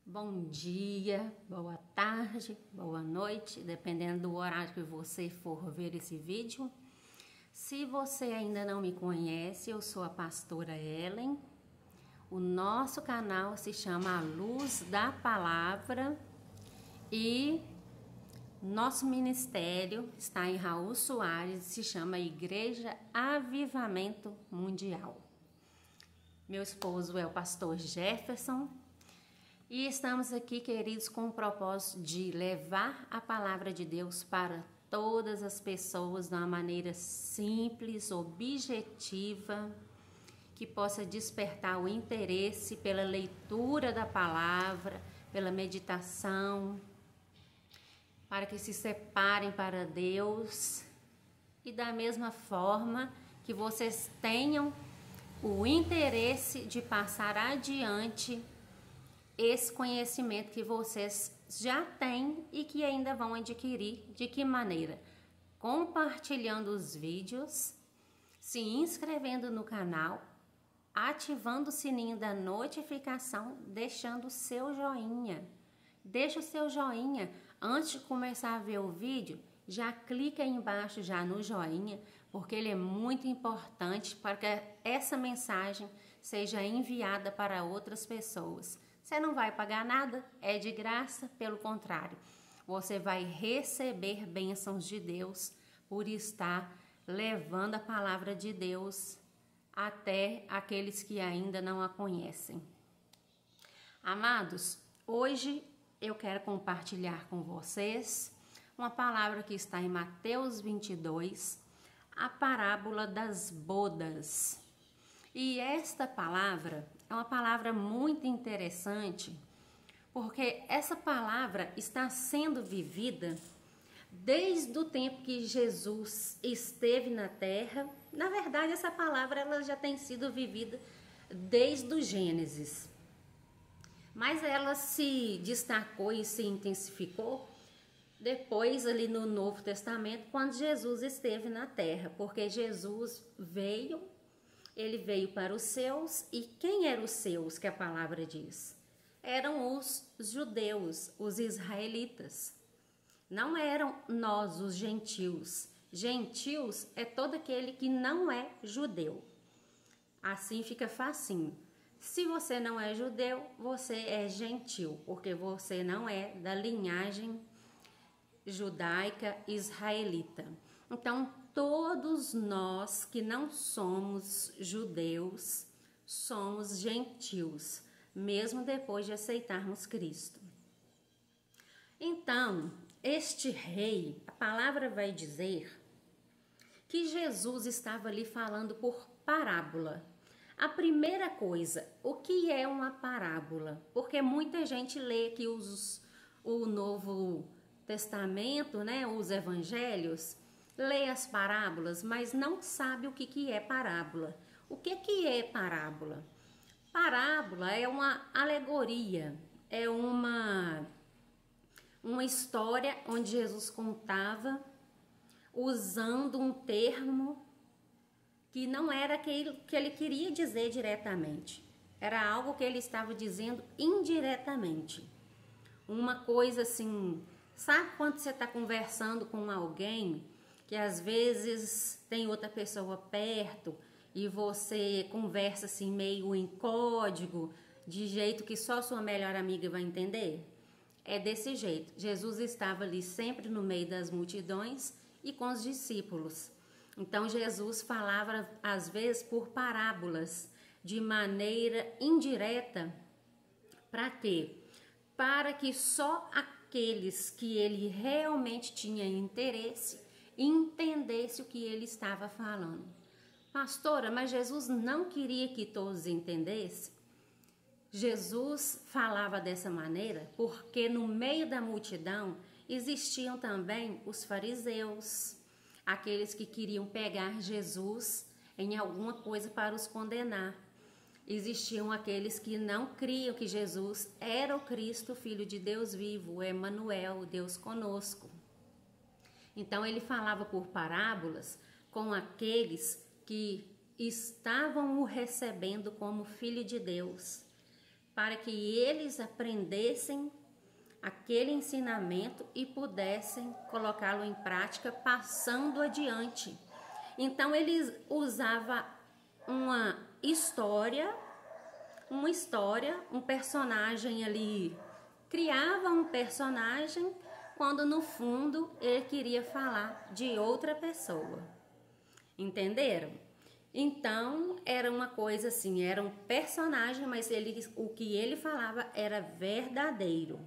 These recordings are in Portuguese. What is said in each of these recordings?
Bom dia, boa tarde, boa noite, dependendo do horário que você for ver esse vídeo. Se você ainda não me conhece, eu sou a pastora Ellen. O nosso canal se chama A Luz da Palavra e nosso ministério está em Raul Soares, se chama Igreja Avivamento Mundial. Meu esposo é o pastor Jefferson. E estamos aqui, queridos, com o propósito de levar a palavra de Deus para todas as pessoas de uma maneira simples, objetiva, que possa despertar o interesse pela leitura da palavra, pela meditação, para que se separem para Deus e da mesma forma que vocês tenham o interesse de passar adiante esse conhecimento que vocês já têm e que ainda vão adquirir. De que maneira? Compartilhando os vídeos, se inscrevendo no canal, ativando o sininho da notificação, deixando o seu joinha. Deixa o seu joinha. Antes de começar a ver o vídeo, já clica aí embaixo já no joinha, porque ele é muito importante para que essa mensagem seja enviada para outras pessoas. Você não vai pagar nada, é de graça, pelo contrário. Você vai receber bênçãos de Deus por estar levando a palavra de Deus até aqueles que ainda não a conhecem. Amados, hoje eu quero compartilhar com vocês uma palavra que está em Mateus 22, a parábola das bodas. E esta palavra é uma palavra muito interessante, porque essa palavra está sendo vivida desde o tempo que Jesus esteve na terra. Na verdade, essa palavra ela já tem sido vivida desde o Gênesis. Mas ela se destacou e se intensificou depois ali no Novo Testamento, quando Jesus esteve na terra, porque Jesus ele veio para os seus, e quem eram os seus que a palavra diz? Eram os judeus, os israelitas. Não eram nós, os gentios. Gentios é todo aquele que não é judeu. Assim fica facinho. Se você não é judeu, você é gentil, porque você não é da linhagem judaica israelita. Então, todos nós que não somos judeus, somos gentios, mesmo depois de aceitarmos Cristo. Então, este rei, a palavra vai dizer que Jesus estava ali falando por parábola. A primeira coisa, o que é uma parábola? Porque muita gente lê aqui o Novo Testamento, né, os evangelhos, lê as parábolas, mas não sabe o que é parábola. O que é parábola? Parábola é uma alegoria, é uma história onde Jesus contava usando um termo que não era aquilo que ele queria dizer diretamente. Era algo que ele estava dizendo indiretamente. Uma coisa assim, sabe quando você está conversando com alguém que às vezes tem outra pessoa perto e você conversa assim meio em código, de jeito que só sua melhor amiga vai entender? É desse jeito. Jesus estava ali sempre no meio das multidões e com os discípulos. Então Jesus falava às vezes por parábolas, de maneira indireta. Para quê? Para que só aqueles que ele realmente tinha interesse entendesse o que ele estava falando. Pastora, mas Jesus não queria que todos entendessem? Jesus falava dessa maneira porque no meio da multidão existiam também os fariseus, aqueles que queriam pegar Jesus em alguma coisa para os condenar. Existiam aqueles que não criam que Jesus era o Cristo, Filho de Deus vivo, o Emanuel, Deus conosco. Então ele falava por parábolas com aqueles que estavam o recebendo como Filho de Deus, para que eles aprendessem aquele ensinamento e pudessem colocá-lo em prática, passando adiante. Então, ele usava uma história, um personagem ali, criava um personagem, quando no fundo ele queria falar de outra pessoa. Entenderam? Então, era uma coisa assim, era um personagem, mas o que ele falava era verdadeiro,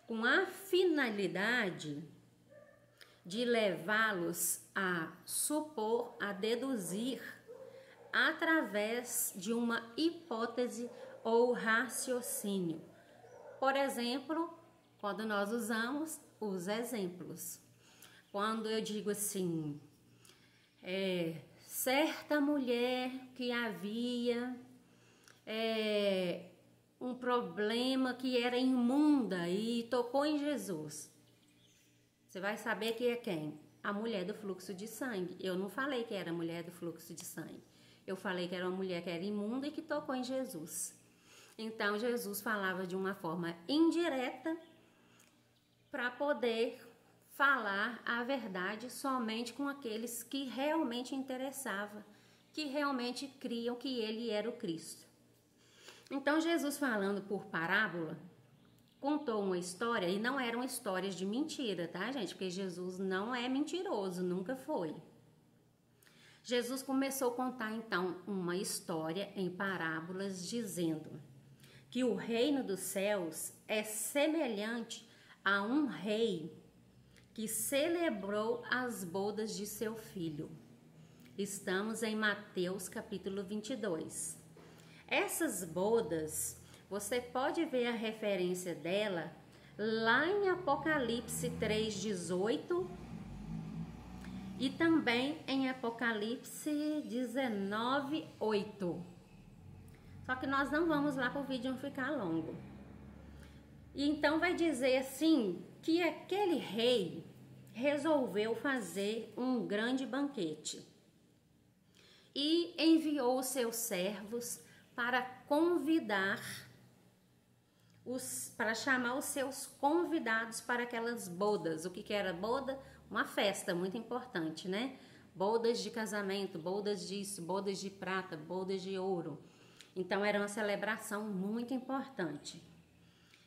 com a finalidade de levá-los a supor, a deduzir, através de uma hipótese ou raciocínio. Por exemplo, quando nós usamos os exemplos. Quando eu digo assim, certa mulher que havia um problema, que era imunda e tocou em Jesus. Você vai saber que é quem? A mulher do fluxo de sangue. Eu não falei que era a mulher do fluxo de sangue. Eu falei que era uma mulher que era imunda e que tocou em Jesus. Então, Jesus falava de uma forma indireta para poder falar a verdade somente com aqueles que realmente interessavam, que realmente criam que ele era o Cristo. Então, Jesus, falando por parábola, contou uma história, e não eram histórias de mentira, tá, gente? Porque Jesus não é mentiroso, nunca foi. Jesus começou a contar, então, uma história em parábolas, dizendo que o reino dos céus é semelhante a um rei que celebrou as bodas de seu filho. Estamos em Mateus capítulo 22. Essas bodas, você pode ver a referência dela lá em Apocalipse 3:18 e também em Apocalipse 19:8. Só que nós não vamos lá para o vídeo não ficar longo. E então vai dizer assim, que aquele rei resolveu fazer um grande banquete e enviou os seus servos para chamar os seus convidados para aquelas bodas. O que era boda? Uma festa muito importante, né? Bodas de casamento, bodas disso, bodas de prata, bodas de ouro. Então era uma celebração muito importante.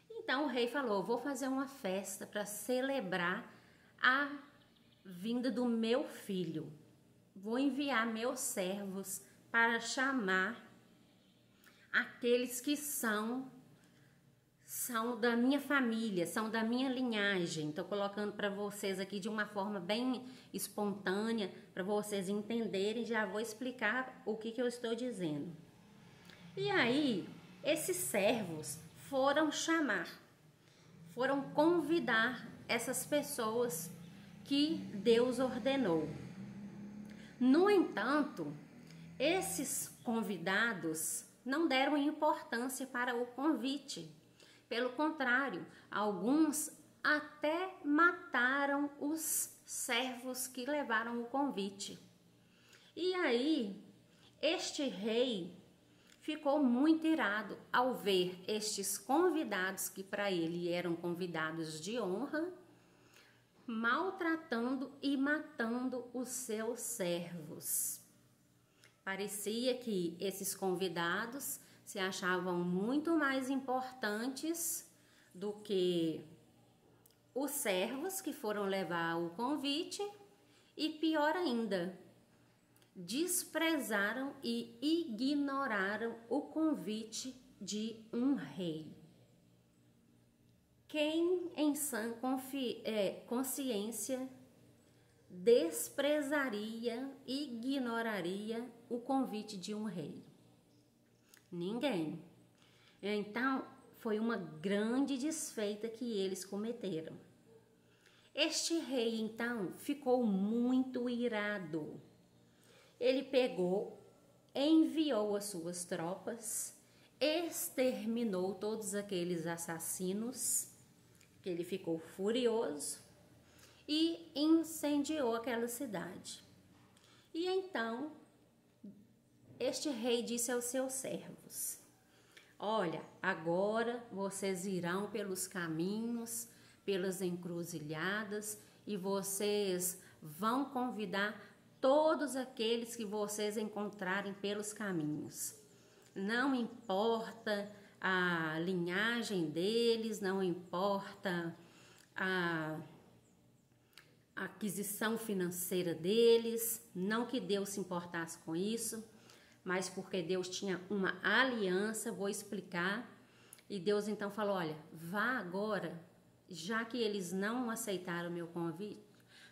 Então o rei falou, vou fazer uma festa para celebrar a vinda do meu filho. Vou enviar meus servos para chamar aqueles que são da minha família, são da minha linhagem. Estou colocando para vocês aqui de uma forma bem espontânea, para vocês entenderem, já vou explicar o que eu estou dizendo. E aí, esses servos foram convidar essas pessoas que Deus ordenou. No entanto, esses convidados não deram importância para o convite. Pelo contrário, alguns até mataram os servos que levaram o convite. E aí, este rei ficou muito irado ao ver estes convidados, que para ele eram convidados de honra, maltratando e matando os seus servos. Parecia que esses convidados se achavam muito mais importantes do que os servos que foram levar o convite e, pior ainda, desprezaram e ignoraram o convite de um rei. Quem em sã consciência desprezaria e ignoraria o convite de um rei? Ninguém. Então, foi uma grande desfeita que eles cometeram. Este rei, então, ficou muito irado. Ele pegou, enviou as suas tropas, exterminou todos aqueles assassinos, que ele ficou furioso, e incendiou aquela cidade. E então, este rei disse aos seus servos, olha, agora vocês irão pelos caminhos, pelas encruzilhadas e vocês vão convidar todos aqueles que vocês encontrarem pelos caminhos. Não importa a linhagem deles, não importa a aquisição financeira deles, não que Deus se importasse com isso, mas porque Deus tinha uma aliança, vou explicar. E Deus então falou, olha, vá agora, já que eles não aceitaram o meu convite,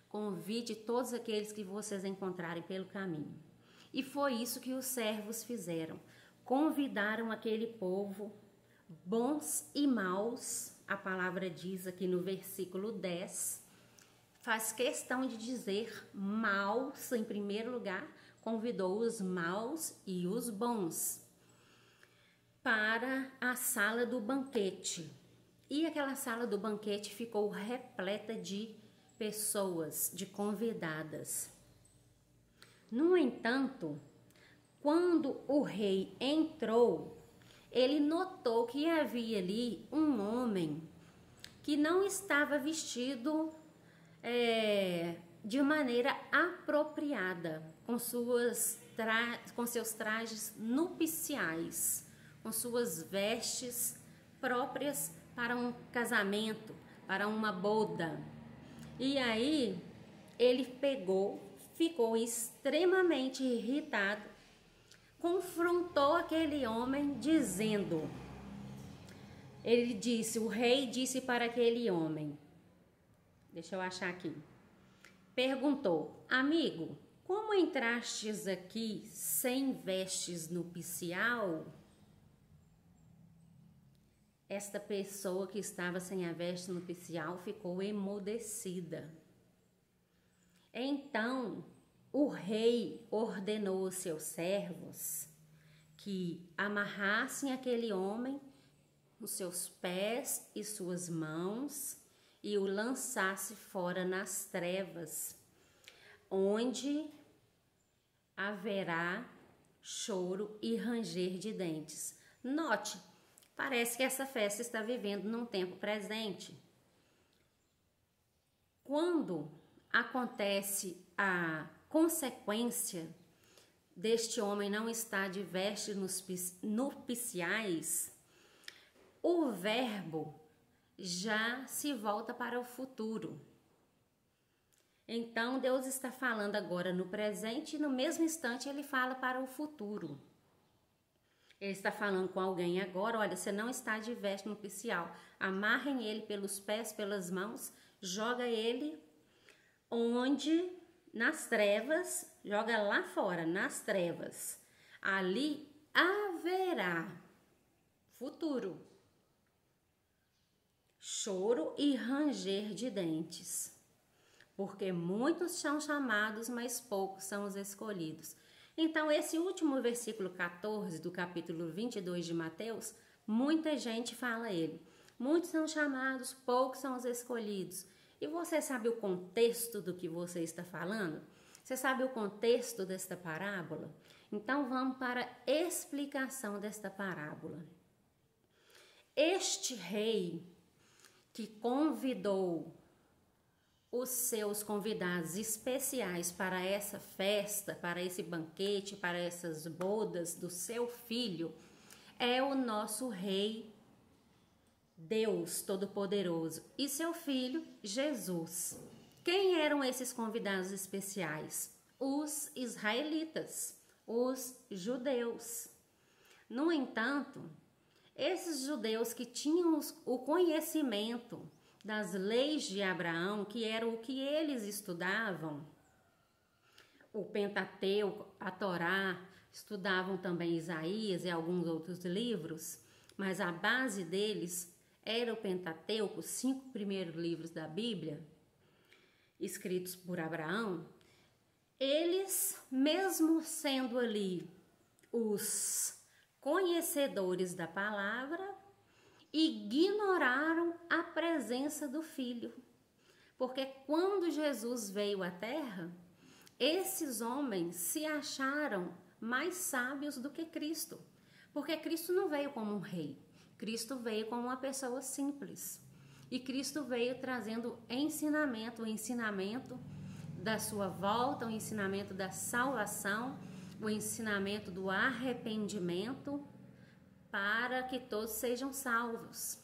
convide todos aqueles que vocês encontrarem pelo caminho. E foi isso que os servos fizeram. Convidaram aquele povo, bons e maus, a palavra diz aqui no versículo 10, faz questão de dizer maus em primeiro lugar, convidou os maus e os bons para a sala do banquete. E aquela sala do banquete ficou repleta de pessoas, de convidadas. No entanto, quando o rei entrou, ele notou que havia ali um homem que não estava vestido de maneira apropriada, com seus trajes nupciais, com suas vestes próprias para um casamento, para uma boda. E aí ele ficou extremamente irritado, confrontou aquele homem dizendo, o rei disse para aquele homem, deixa eu achar aqui, perguntou, amigo, como entrastes aqui sem vestes nupcial? Esta pessoa que estava sem a veste nupcial ficou emudecida. Então, o rei ordenou aos seus servos que amarrassem aquele homem os seus pés e suas mãos e o lançasse fora nas trevas, onde haverá choro e ranger de dentes. Note, parece que essa festa está vivendo num tempo presente. Quando acontece a consequência deste homem não estar de vestes nupciais, o verbo já se volta para o futuro. Então, Deus está falando agora no presente e no mesmo instante ele fala para o futuro. Ele está falando com alguém agora, olha, você não está de veste nupcial. Amarrem ele pelos pés, pelas mãos, joga ele onde? Nas trevas, joga lá fora, nas trevas. Ali haverá futuro, choro e ranger de dentes, porque muitos são chamados, mas poucos são os escolhidos. Então, esse último versículo 14 do capítulo 22 de Mateus, muita gente fala ele. Muitos são chamados, poucos são os escolhidos. E você sabe o contexto do que você está falando? Você sabe o contexto desta parábola? Então, vamos para a explicação desta parábola. Este rei que convidou os seus convidados especiais para essa festa, para esse banquete, para essas bodas do seu filho, é o nosso rei, Deus Todo-Poderoso, e seu filho, Jesus. Quem eram esses convidados especiais? Os israelitas, os judeus. No entanto, esses judeus que tinham o conhecimento das leis de Abraão, que era o que eles estudavam, o Pentateuco, a Torá, estudavam também Isaías e alguns outros livros, mas a base deles era o Pentateuco, os 5 primeiros livros da Bíblia, escritos por Abraão. Eles, mesmo sendo ali os conhecedores da palavra, ignoraram a presença do Filho. Porque quando Jesus veio à Terra, esses homens se acharam mais sábios do que Cristo. Porque Cristo não veio como um rei, Cristo veio como uma pessoa simples. E Cristo veio trazendo ensinamento, o ensinamento da sua volta, o ensinamento da salvação, o ensinamento do arrependimento, para que todos sejam salvos.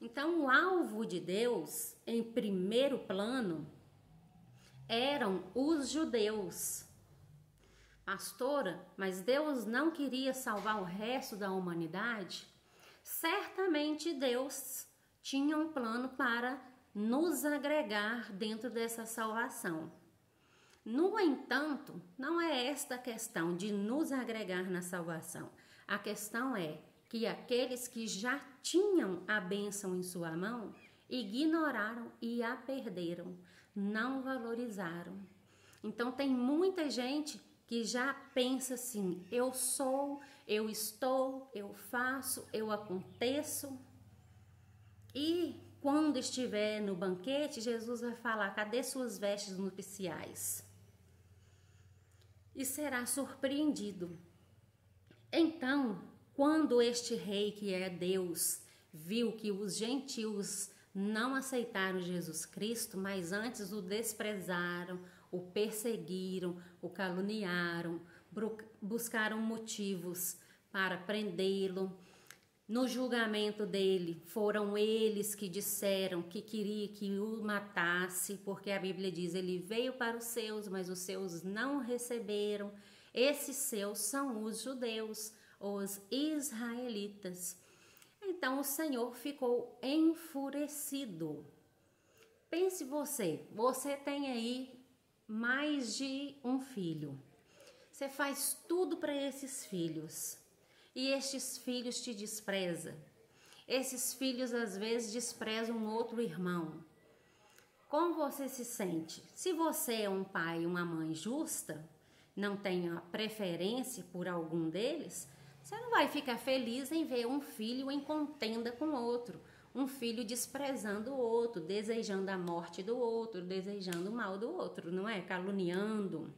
Então, o alvo de Deus, em primeiro plano, eram os judeus. Pastora, mas Deus não queria salvar o resto da humanidade? Certamente Deus tinha um plano para nos agregar dentro dessa salvação. No entanto, não é esta a questão de nos agregar na salvação. A questão é que aqueles que já tinham a bênção em sua mão ignoraram e a perderam, não valorizaram. Então tem muita gente que já pensa assim: eu sou, eu estou, eu faço, eu aconteço. E quando estiver no banquete, Jesus vai falar: cadê suas vestes nupciais? E será surpreendido. Então, quando este rei, que é Deus, viu que os gentios não aceitaram Jesus Cristo, mas antes o desprezaram, o perseguiram, o caluniaram, buscaram motivos para prendê-lo. No julgamento dele, foram eles que disseram que queria que o matasse, porque a Bíblia diz: ele veio para os seus, mas os seus não receberam. Esses seus são os judeus, os israelitas. Então o Senhor ficou enfurecido. Pense você tem aí mais de um filho. Você faz tudo para esses filhos. E estes filhos te desprezam. Esses filhos às vezes desprezam um outro irmão. Como você se sente? Se você é um pai e uma mãe justa, não tem a preferência por algum deles, você não vai ficar feliz em ver um filho em contenda com outro, um filho desprezando o outro, desejando a morte do outro, desejando o mal do outro, não é? Caluniando.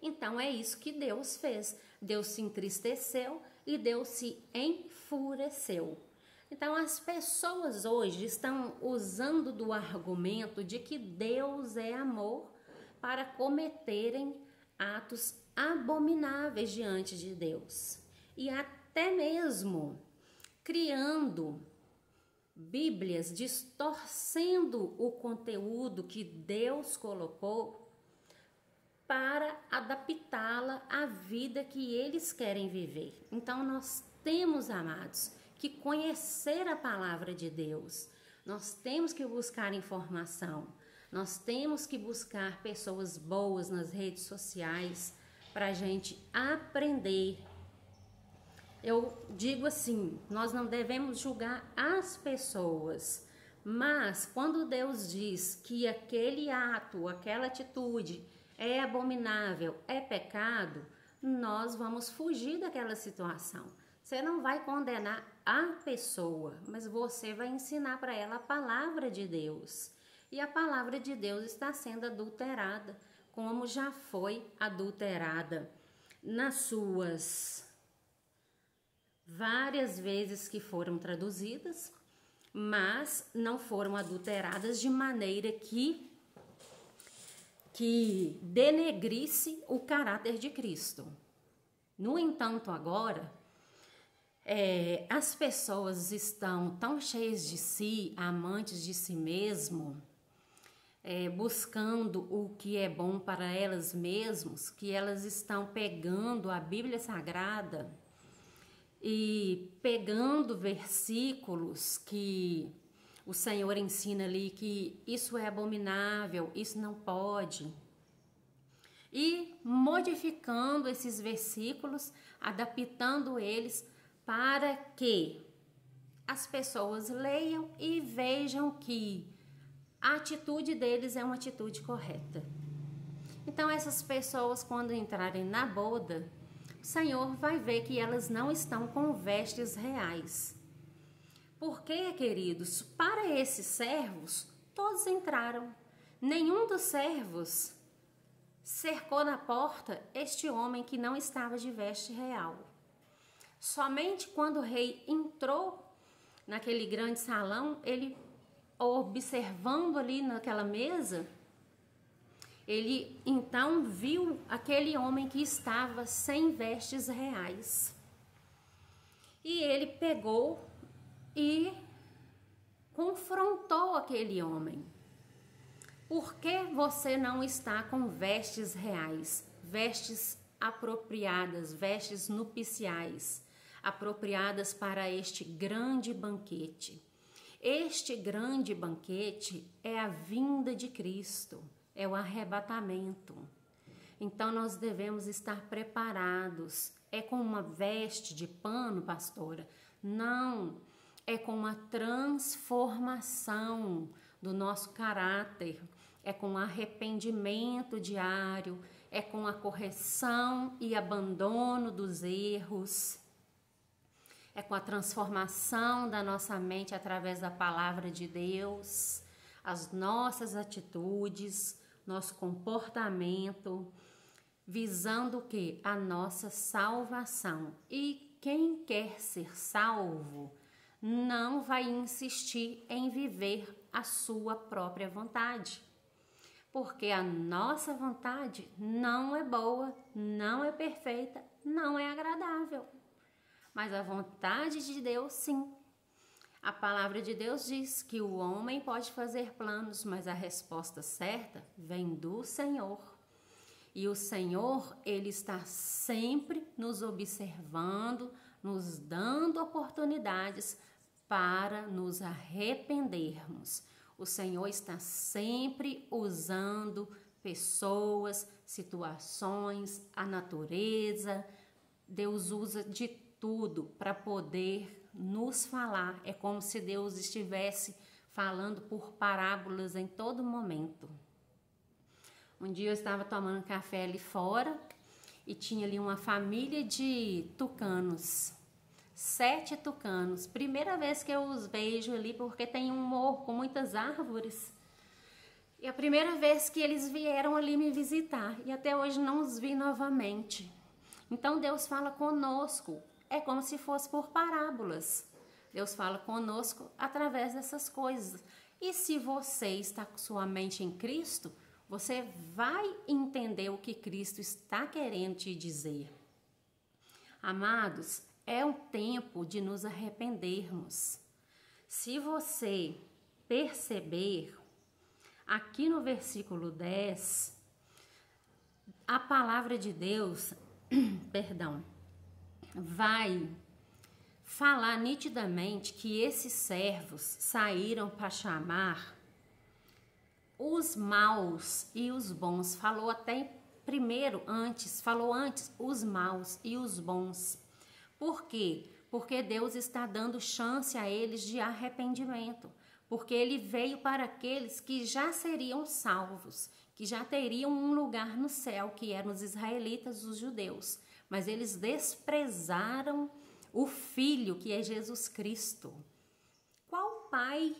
Então é isso que Deus fez. Deus se entristeceu e Deus se enfureceu. Então as pessoas hoje estão usando do argumento de que Deus é amor para cometerem atos abomináveis diante de Deus. E até mesmo criando Bíblias, distorcendo o conteúdo que Deus colocou para adaptá-la à vida que eles querem viver. Então nós temos, amados, que conhecer a palavra de Deus. Nós temos que buscar informação. Nós temos que buscar pessoas boas nas redes sociais para a gente aprender. Eu digo assim, nós não devemos julgar as pessoas, mas quando Deus diz que aquele ato, aquela atitude é abominável, é pecado, nós vamos fugir daquela situação. Você não vai condenar a pessoa, mas você vai ensinar para ela a palavra de Deus. E a palavra de Deus está sendo adulterada, como já foi adulterada nas suas várias vezes que foram traduzidas, mas não foram adulteradas de maneira que denegrisse o caráter de Cristo. No entanto, agora, as pessoas estão tão cheias de si, amantes de si mesmo, buscando o que é bom para elas mesmas, que elas estão pegando a Bíblia Sagrada e pegando versículos que o Senhor ensina ali que isso é abominável, isso não pode. E modificando esses versículos, adaptando eles para que as pessoas leiam e vejam que a atitude deles é uma atitude correta. Então essas pessoas, quando entrarem na boda, o Senhor vai ver que elas não estão com vestes reais. Porque, queridos, para esses servos, todos entraram. Nenhum dos servos cercou na porta este homem que não estava de veste real. Somente quando o rei entrou naquele grande salão, ele observando ali naquela mesa, ele então viu aquele homem que estava sem vestes reais. E ele pegou e confrontou aquele homem. Por que você não está com vestes reais, vestes apropriadas, vestes nupciais, apropriadas para este grande banquete? Este grande banquete é a vinda de Cristo, é o arrebatamento. Então nós devemos estar preparados. É com uma veste de pano, pastora? Não, é com uma transformação do nosso caráter, é com arrependimento diário, é com a correção e abandono dos erros, é com a transformação da nossa mente através da palavra de Deus, as nossas atitudes, nosso comportamento, visando o quê? A nossa salvação. E quem quer ser salvo não vai insistir em viver a sua própria vontade, porque a nossa vontade não é boa, não é perfeita, não é agradável. Mas a vontade de Deus, sim. A palavra de Deus diz que o homem pode fazer planos, mas a resposta certa vem do Senhor. E o Senhor, Ele está sempre nos observando, nos dando oportunidades para nos arrependermos. O Senhor está sempre usando pessoas, situações, a natureza. Deus usa de tudo para poder nos falar. É como se Deus estivesse falando por parábolas em todo momento. Um dia eu estava tomando café ali fora e tinha ali uma família de tucanos. 7 tucanos. Primeira vez que eu os vejo ali, porque tem um morro com muitas árvores. E a primeira vez que eles vieram ali me visitar. E até hoje não os vi novamente. Então Deus fala conosco. É como se fosse por parábolas. Deus fala conosco através dessas coisas. E se você está com sua mente em Cristo, você vai entender o que Cristo está querendo te dizer. Amados, é um tempo de nos arrependermos. Se você perceber, aqui no versículo 10, a palavra de Deus, vai falar nitidamente que esses servos saíram para chamar os maus e os bons. Falou antes os maus e os bons. Por quê? Porque Deus está dando chance a eles de arrependimento. Porque Ele veio para aqueles que já seriam salvos, que já teriam um lugar no céu, que eram os israelitas, os judeus. Mas eles desprezaram o Filho, que é Jesus Cristo. Qual pai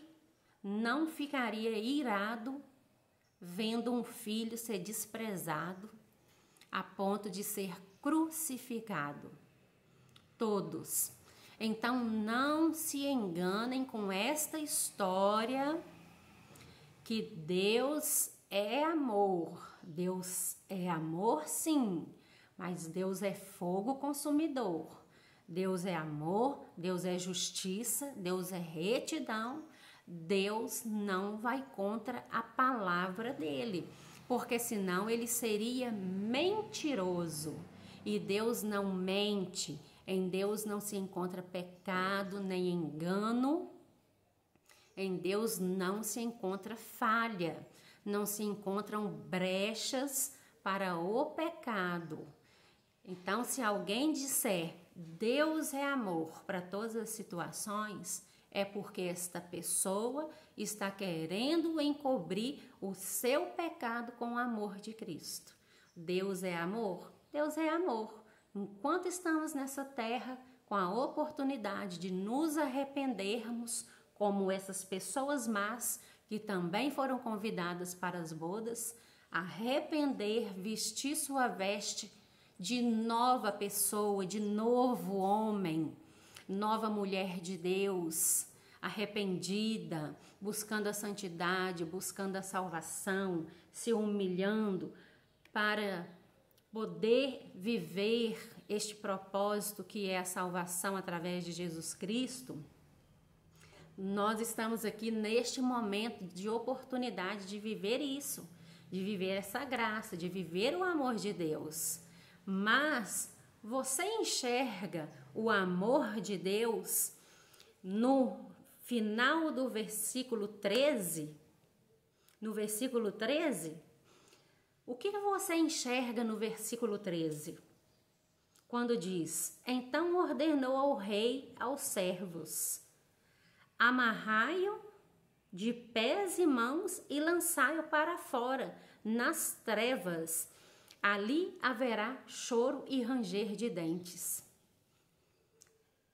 não ficaria irado vendo um filho ser desprezado a ponto de ser crucificado? Todos. Então não se enganem com esta história que Deus é amor. Deus é amor, sim, mas Deus é fogo consumidor. Deus é amor, Deus é justiça, Deus é retidão. Deus não vai contra a palavra dele, porque senão ele seria mentiroso. E Deus não mente. Em Deus não se encontra pecado nem engano. Em Deus não se encontra falha. Não se encontram brechas para o pecado. Então, se alguém disser Deus é amor para todas as situações, é porque esta pessoa está querendo encobrir o seu pecado com o amor de Cristo. Deus é amor? Deus é amor. Enquanto estamos nessa terra, com a oportunidade de nos arrependermos, como essas pessoas más que também foram convidadas para as bodas, arrepender, vestir sua veste de nova pessoa, de novo homem, nova mulher de Deus, arrependida, buscando a santidade, buscando a salvação, se humilhando para poder viver este propósito que é a salvação através de Jesus Cristo. Nós estamos aqui neste momento de oportunidade de viver isso, de viver essa graça, de viver o amor de Deus. Mas você enxerga o amor de Deus no final do versículo 13? No versículo 13, o que você enxerga no versículo 13? Quando diz: então ordenou ao rei aos servos: amarrai-o de pés e mãos e lançai-o para fora, nas trevas. Ali haverá choro e ranger de dentes.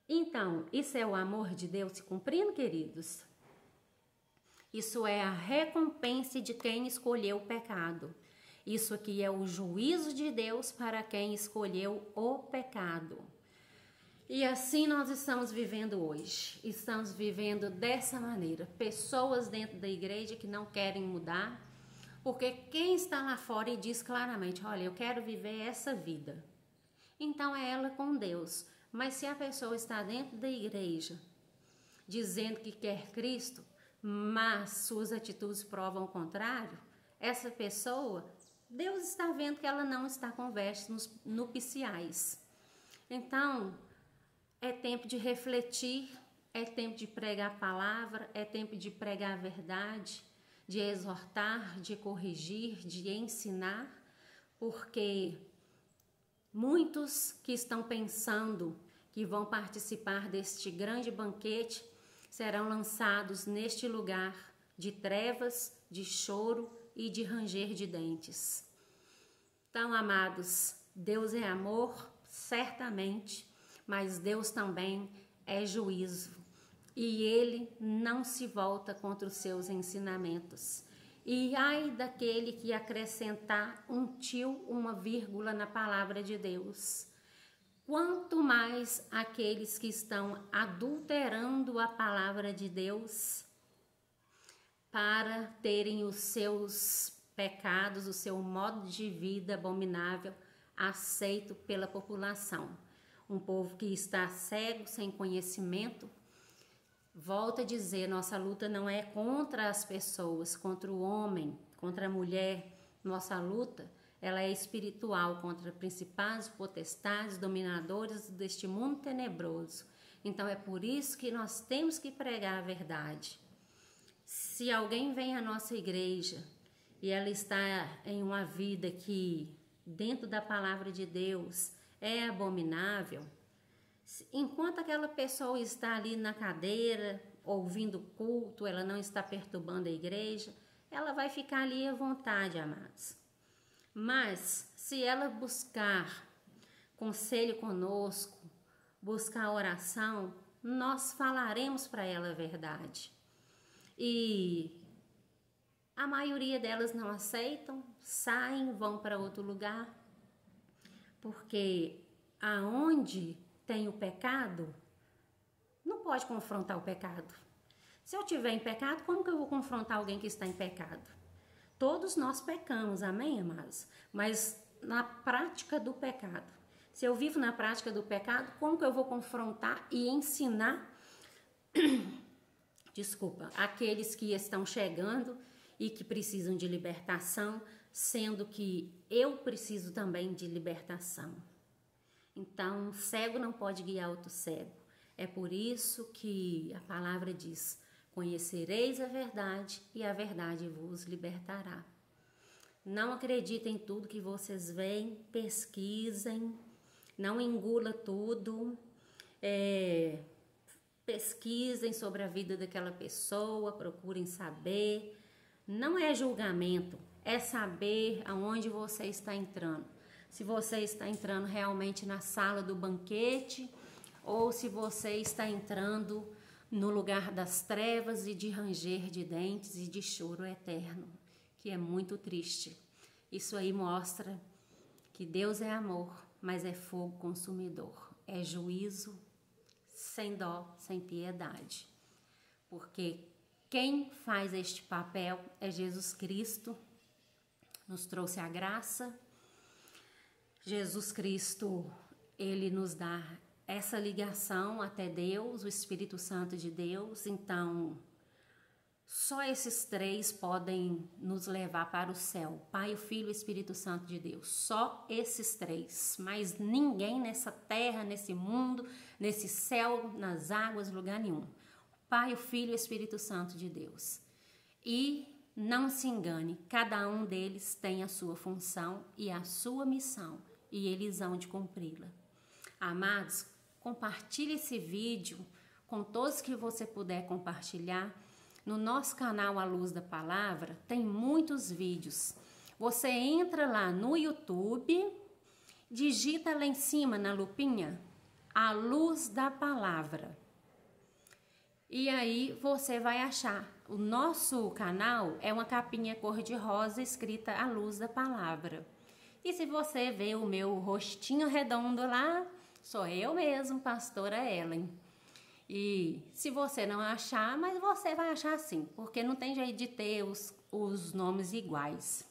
Então, isso é o amor de Deus se cumprindo, queridos? Isso é a recompensa de quem escolheu o pecado. Isso aqui é o juízo de Deus para quem escolheu o pecado. E assim nós estamos vivendo hoje. Estamos vivendo dessa maneira. Pessoas dentro da igreja que não querem mudar, porque quem está lá fora e diz claramente: olha, eu quero viver essa vida, então é ela com Deus. Mas se a pessoa está dentro da igreja dizendo que quer Cristo, mas suas atitudes provam o contrário, essa pessoa, Deus está vendo que ela não está com vestes nupciais. Então, é tempo de refletir, é tempo de pregar a palavra, é tempo de pregar a verdade, de exortar, de corrigir, de ensinar, porque muitos que estão pensando que vão participar deste grande banquete serão lançados neste lugar de trevas, de choro e de ranger de dentes. Então, amados, Deus é amor, certamente, mas Deus também é juízo. E ele não se volta contra os seus ensinamentos. E ai daquele que acrescentar um tio, uma vírgula na palavra de Deus. Quanto mais aqueles que estão adulterando a palavra de Deus para terem os seus pecados, o seu modo de vida abominável aceito pela população. Um povo que está cego, sem conhecimento. Volto a dizer, nossa luta não é contra as pessoas, contra o homem, contra a mulher. Nossa luta, ela é espiritual, contra principados, potestades, dominadores deste mundo tenebroso. Então é por isso que nós temos que pregar a verdade. Se alguém vem à nossa igreja e ela está em uma vida que, dentro da palavra de Deus, é abominável, enquanto aquela pessoa está ali na cadeira, ouvindo culto, ela não está perturbando a igreja, ela vai ficar ali à vontade, amados. Mas, se ela buscar conselho conosco, buscar oração, nós falaremos para ela a verdade. E a maioria delas não aceitam, saem, vão para outro lugar, porque aonde tem o pecado, não pode confrontar o pecado. Se eu tiver em pecado, como que eu vou confrontar alguém que está em pecado? Todos nós pecamos, amém, amados? Mas na prática do pecado. Se eu vivo na prática do pecado, como que eu vou confrontar e ensinar, aqueles que estão chegando e que precisam de libertação, sendo que eu preciso também de libertação. Então, cego não pode guiar outro cego. É por isso que a palavra diz: conhecereis a verdade e a verdade vos libertará. Não acreditem em tudo que vocês veem, pesquisem, não engula tudo, pesquisem sobre a vida daquela pessoa, procurem saber. Não é julgamento, é saber aonde você está entrando. Se você está entrando realmente na sala do banquete ou se você está entrando no lugar das trevas e de ranger de dentes e de choro eterno, que é muito triste. Isso aí mostra que Deus é amor, mas é fogo consumidor, é juízo sem dó, sem piedade. Porque quem faz este papel é Jesus Cristo, nos trouxe a graça. Jesus Cristo, ele nos dá essa ligação até Deus, o Espírito Santo de Deus. Então, só esses três podem nos levar para o céu: Pai, o Filho e o Espírito Santo de Deus. Só esses três, mas ninguém nessa terra, nesse mundo, nesse céu, nas águas, lugar nenhum. Pai, o Filho e o Espírito Santo de Deus. E não se engane, cada um deles tem a sua função e a sua missão, e eles hão de cumpri-la. Amados, compartilhe esse vídeo com todos que você puder compartilhar. No nosso canal A Luz da Palavra tem muitos vídeos. Você entra lá no YouTube, digita lá em cima na lupinha A Luz da Palavra. E aí você vai achar. O nosso canal é uma capinha cor-de-rosa escrita A Luz da Palavra. E se você vê o meu rostinho redondo lá, sou eu mesmo, pastora Ellen. E se você não achar, mas você vai achar sim, porque não tem jeito de ter os nomes iguais.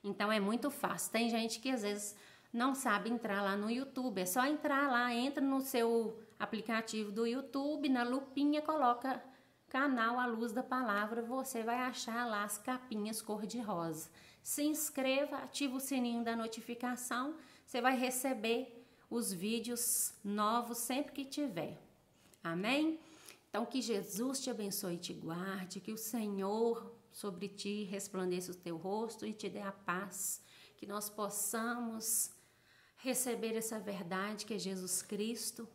Então é muito fácil. Tem gente que às vezes não sabe entrar lá no YouTube, é só entrar lá, entra no seu aplicativo do YouTube, na lupinha, coloca canal A Luz da Palavra, você vai achar lá as capinhas cor-de-rosa. Se inscreva, ativa o sininho da notificação, você vai receber os vídeos novos sempre que tiver. Amém? Então que Jesus te abençoe e te guarde, que o Senhor sobre ti resplandeça o teu rosto e te dê a paz, que nós possamos receber essa verdade que é Jesus Cristo,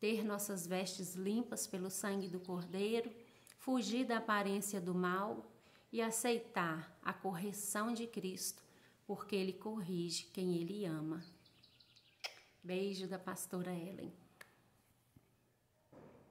ter nossas vestes limpas pelo sangue do Cordeiro, fugir da aparência do mal e aceitar a correção de Cristo, porque Ele corrige quem Ele ama. Beijo da pastora Ellen.